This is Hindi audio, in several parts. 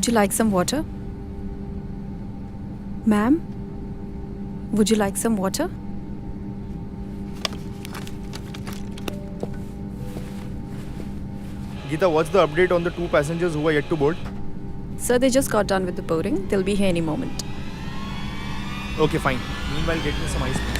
Would you like some water? Ma'am, would you like some water? Geeta, what's the update on the 2 passengers who are yet to board? Sir, they just got done with the boarding. They'll be here any moment. Okay, fine. Meanwhile, get me some ice, please.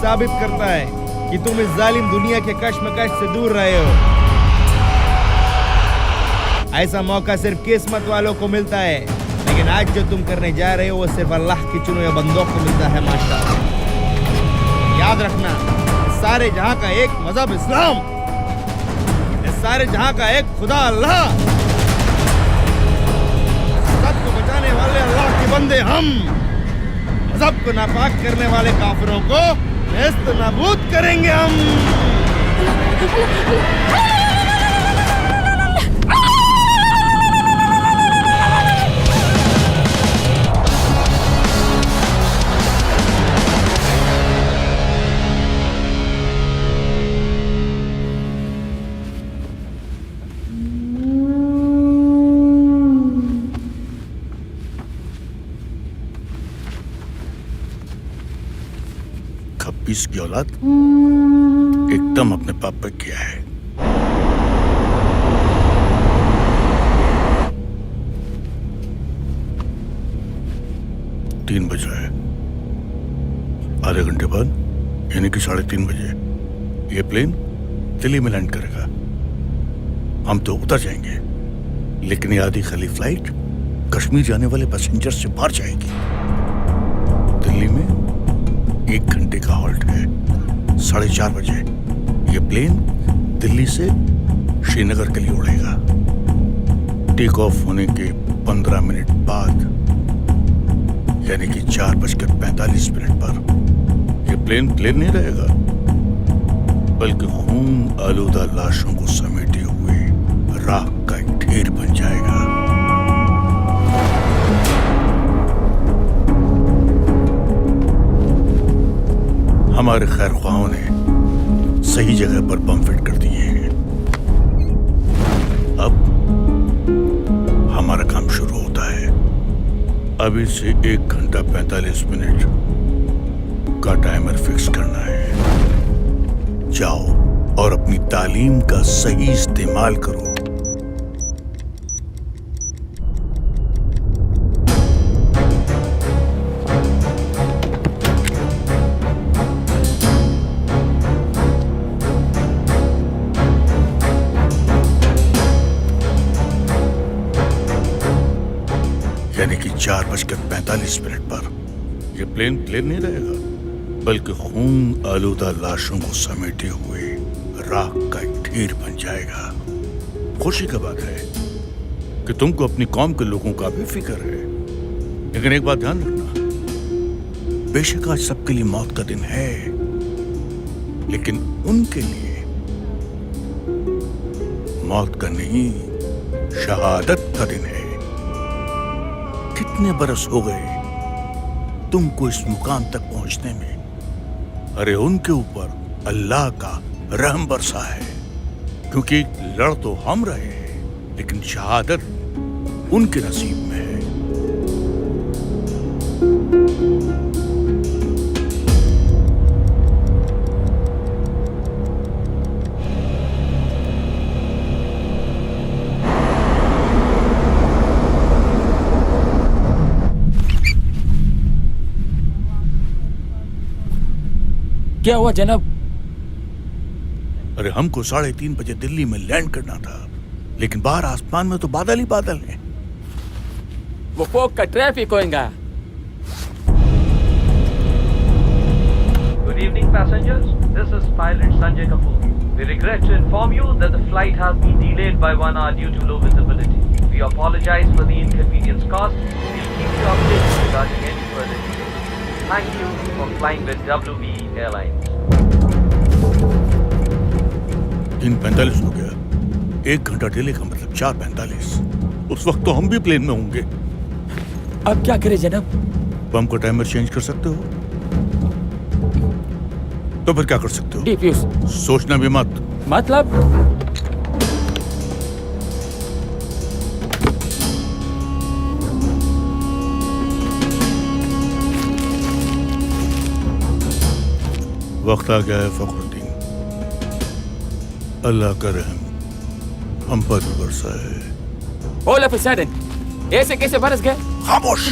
साबित करता है कि तुम इस जालिम दुनिया के कश्मकश से दूर रहे हो। ऐसा मौका सिर्फ किस्मत वालों को मिलता है, लेकिन आज जो तुम करने जा रहे हो वो सिर्फ अल्लाह की चुने हुए बंदों को मिलता है। माशाअल्लाह, याद रखना, सारे जहां का एक मजहब इस्लाम, इस सारे जहां का एक खुदा अल्लाह, सबको बचाने वाले अल्लाह के बंदे हम, मजहब को नापाक करने वाले काफिरों को नेस्त नाबूद करेंगे हम। की औलाद एकदम अपने पाप पे किया है। तीन बजे है, आधे घंटे बाद यानी कि 3:30 बजे ये प्लेन दिल्ली में लैंड करेगा। हम तो उतर जाएंगे, लेकिन ये आधी खाली फ्लाइट कश्मीर जाने वाले पैसेंजर से बाहर जाएगी। दिल्ली में 1 घंटे का हॉल्ट है। 4:30 बजे ये प्लेन दिल्ली से श्रीनगर के लिए उड़ेगा। टेक ऑफ होने के 15 मिनट बाद यानी कि 4:45 पर ये प्लेन नहीं रहेगा, बल्कि खून आलूदा लाशों को समेटे हुए राख का एक ढेर बन जाएगा। हमारे खैर ख्वाहों ने सही जगह पर बम फिट कर दिए हैं। अब हमारा काम शुरू होता है। अभी से 1 घंटा 45 मिनट का टाइमर फिक्स करना है। जाओ और अपनी तालीम का सही इस्तेमाल करो। यानी कि 4:45 पर यह प्लेन नहीं रहेगा, बल्कि खून आलूदा लाशों को समेटे हुए राख का एक ढेर बन जाएगा। खुशी की बात है कि तुमको अपनी कौम के लोगों का भी फिक्र है, लेकिन एक बात ध्यान रखना, बेशक आज सबके लिए मौत का दिन है, लेकिन उनके लिए मौत का नहीं, शहादत का दिन है। कितने बरस हो गए तुमको इस मुकाम तक पहुंचने में। अरे उनके ऊपर अल्लाह का रहम बरसा है, क्योंकि लड़ तो हम रहे हैं, लेकिन शहादत उनके नसीब में है। क्या हुआ जनाब? अरे हमको 3:30 बजे दिल्ली में लैंड करना था, लेकिन बाहर आसमान में तो बादल ही बादल हैं। वो फोक का ट्रैफिक होएगा। Good evening, passengers. This is pilot Sanjay Kapoor. We regret to inform you that the flight has been delayed by 1 hour due to low visibility. We apologize for the inconvenience caused. We'll keep you updated regarding any further details. Thank you for flying with WB Airlines. 3:45 हो गया। 1 घंटा डिले का मतलब 4:45। उस वक्त तो हम भी प्लेन में होंगे। अब क्या करें जनाब? तो हमको टाइमर चेंज कर सकते हो? तो फिर क्या कर सकते हो? डिफ्यूज। सोचना भी मत। मतलब? वक्त आ गया है फखरुद्दीन, अल्लाह का रहम हम पर भी बरसा है। All of a sudden, ऐसे कैसे बरस गए? खामोश।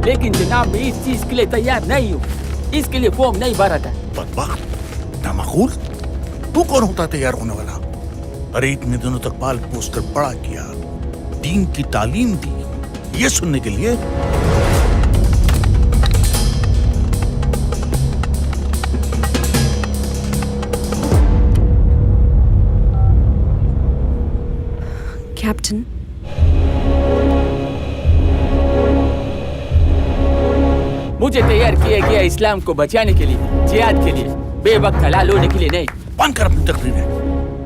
लेकिन जनाब मैं इस चीज के लिए तैयार नहीं हूँ। इसके लिए फॉर्म नहीं भरा था। बदबख्त, नामाकूल, तू कौन होता तैयार होने वाला? अरे इतने दिनों तक पाल पोस कर बड़ा किया, दीन की तालीम दी, ये सुनने के लिए? कैप्टन, मुझे तैयार किया गया इस्लाम को बचाने के लिए, जिहाद के लिए, बेवक्त हलाल होने के लिए नहीं। बंद कर अपनी तकरीरें।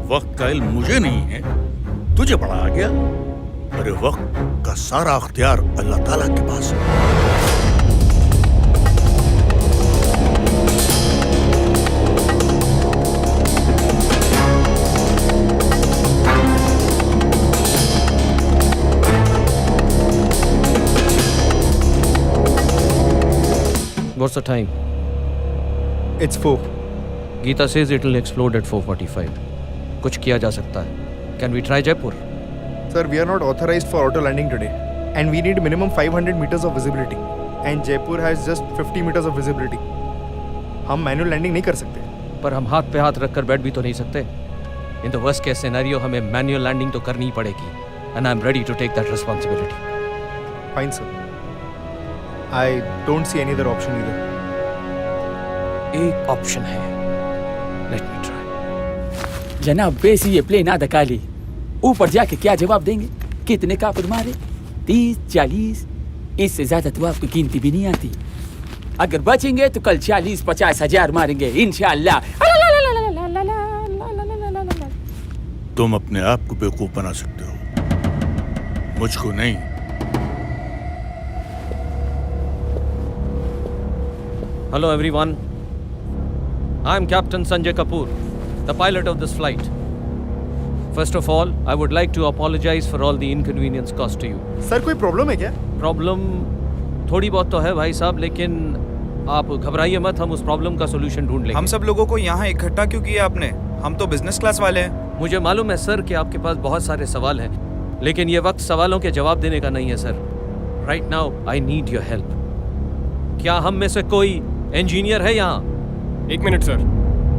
वक्त का इल्म मुझे नहीं है, तुझे बड़ा आ गया। अरे वक्त का सारा अख्तियार अल्लाह ताला के पास है। What's the time? It's 4. Geeta says it will explode at 4:45. कुछ किया जा सकता है. Can we try Jaipur? Sir, we are not authorized for auto landing today. And we need minimum 500 meters of visibility. And Jaipur has just 50 meters of visibility. हम manual landing नहीं कर सकते. पर हम हाथ पे हाथ रखकर बैठ भी तो नहीं सकते. In the worst case scenario हमें manual landing तो करनी ही पड़ेगी. And I'm ready to take that responsibility. Fine, sir. I don't see any other option either. एक ऑप्शन है. Let me try. जनाब वैसे ये प्लेन आधा खाली, ऊपर जाके क्या जवाब देंगे? कितने काफिर मारे? 30, 40? इससे ज्यादा तो आपको गिनती भी नहीं आती। अगर बचेंगे तो कल 40-50 हजार मारेंगे इंशाअल्लाह। तुम अपने आप को बेवकूफ बना सकते हो, मुझको नहीं। Hello everyone. I'm Captain Sanjay Kapoor, the pilot of this flight. First of all, I would like to apologize for all the inconvenience caused to you. Sir, कोई problem है क्या? प्रॉब्लम थोड़ी बहुत तो है भाई साहब, लेकिन आप घबराइए मत, हम उस प्रॉब्लम का सोल्यूशन ढूंढ लेंगे। हम सब लोगों को यहाँ इकट्ठा क्यों किया आपने? हम तो बिजनेस क्लास वाले हैं। मुझे मालूम है सर कि आपके पास बहुत सारे सवाल हैं, लेकिन ये वक्त सवालों के जवाब देने का नहीं है sir. Right now I need your help. क्या हम में से कोई इंजीनियर है यहाँ? 1 मिनट सर,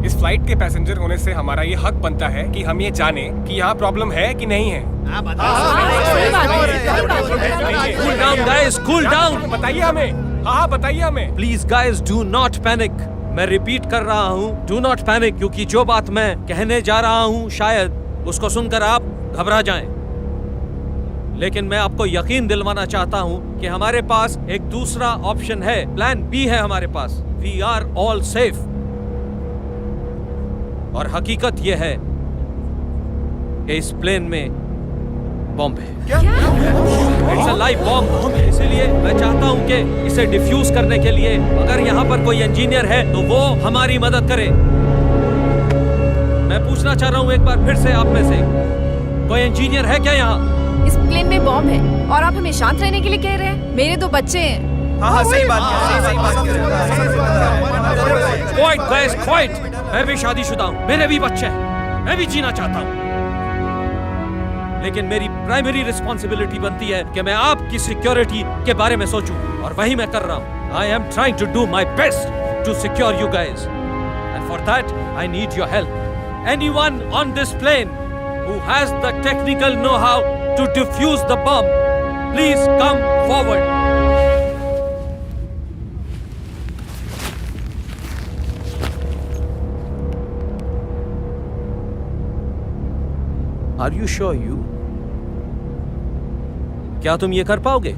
इस फ्लाइट के पैसेंजर होने से हमारा ये हक बनता है कि हम ये जाने कि यहाँ प्रॉब्लम है कि नहीं है। Cool down guys, cool down. बताइए हमें। हाँ बताइए हमें। Please guys do not panic. मैं रिपीट कर रहा हूँ, डू नॉट पैनिक, क्योंकि जो बात मैं कहने जा रहा हूँ शायद उसको सुनकर आप घबरा जाएं। लेकिन मैं आपको यकीन दिलवाना चाहता हूं कि हमारे पास एक दूसरा ऑप्शन है, प्लान बी है हमारे पास। We are all safe. और हकीकत यह है कि इस प्लेन में बॉम्ब है। It's a live bomb. इसीलिए मैं चाहता हूं कि इसे डिफ्यूज करने के लिए अगर यहाँ पर कोई इंजीनियर है तो वो हमारी मदद करे। मैं पूछना चाह रहा हूं एक बार फिर से आप में से कोई इंजीनियर है क्या यहाँ? इस प्लेन में बॉम्ब है और आप हमें शांत रहने के लिए कह रहे हैं। मेरे 2 बच्चे हैं। हाँ सही बात है। Quite guys, quite. मैं भी शादीशुदा हूँ, मेरे भी बच्चे हैं, मैं भी जीना चाहता हूँ, लेकिन मेरी प्राइमरी रिस्पॉन्सिबिलिटी बनती है कि मैं आपकी सिक्योरिटी के बारे में सोचूं, और वही मैं कर रहा हूँ। I am trying to do my best to secure you guys, and for that I need your help. Anyone on this plane who has the technical know-how to defuse the bomb, please come forward. Are you sure you? क्या तुम ये कर पाओगे?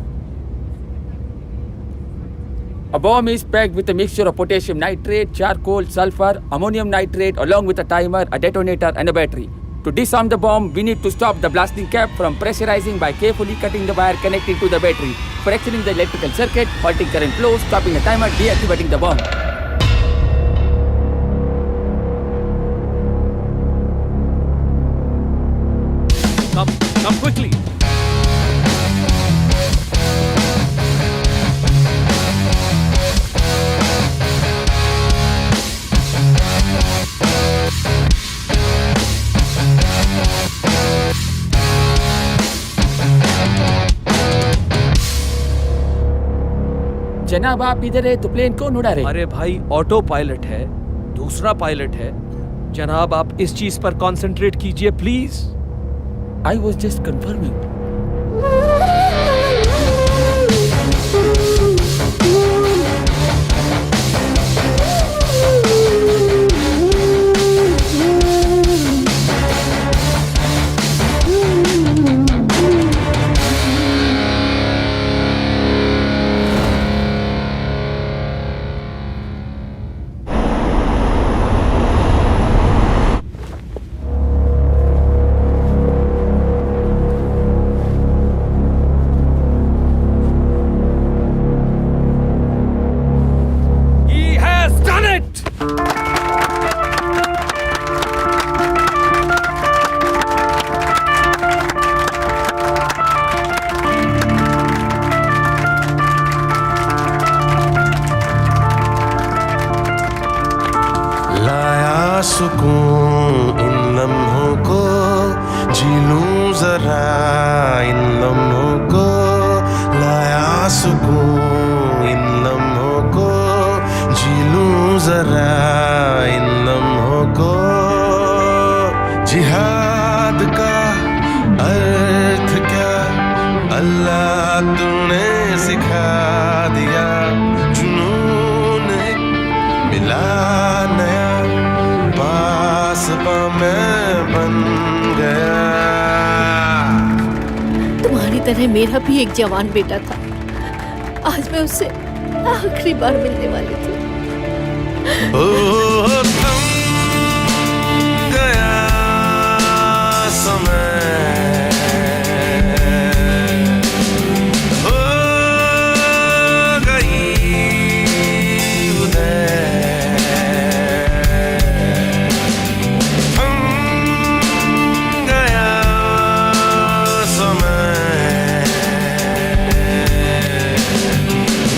A bomb is packed with a mixture of potassium nitrate, charcoal, sulfur, ammonium nitrate, along with a timer, a detonator, and a battery. To disarm the bomb, we need to stop the blasting cap from pressurizing by carefully cutting the wire connecting to the battery, fracturing the electrical circuit, halting current flow, stopping the timer, deactivating the bomb. Come quickly. जनाब आप इधर है तो प्लेन कौन उड़ा रहे? अरे भाई, ऑटो पायलट है, दूसरा पायलट है। जनाब आप इस चीज पर कंसंट्रेट कीजिए please. I was just confirming. सुकून इन लम्हों को, जी लूं जरा इन लम्हों को, लाया सुकून इन लम्हों को, जी लूं जरा इन लम्हों को। जिहाद का अर्थ क्या अल्लाह तूने सिखा दिया, जुनून एक मिला नया, पासबा मैं बन गया। तुम्हारी तरह मेरा भी एक जवान बेटा था, आज मैं उससे आखिरी बार मिलने वाली थी। ओ थम गया समय, हो गई उदय, थम गया समय,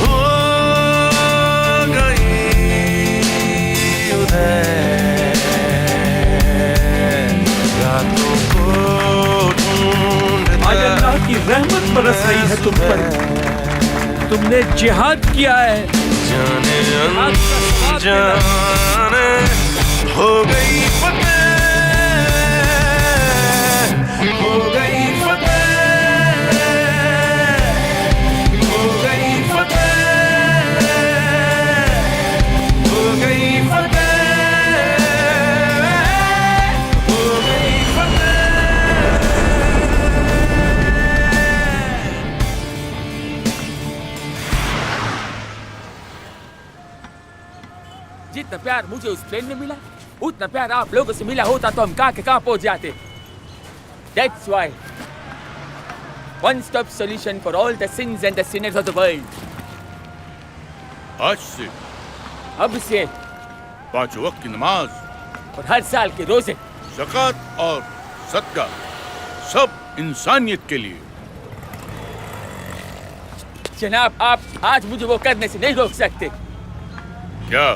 हो गई उदय, रातों को ढूंढता आज अल्लाह की रहमत बरस रही है तुम पर, तुमने जिहाद किया है। जाने अनजाने हो गई फतेह, हो गई फतेह, हो गई फतेह, हो गई फतेह, हो गई फतेह। जितना प्यार मुझे उस प्लेन में मिला, उतना प्यार आप लोगों से मिला होता तो हम कहाँ के कहाँ पहुंच जाते। That's why one-stop solution for all the sins and the sinners of the world. आज से अब से 5 वक्त की नमाज, और हर साल के रोजे, ज़कात और सदका, सब इंसानियत के लिए। जनाब आप आज मुझे वो करने से नहीं रोक सकते। क्या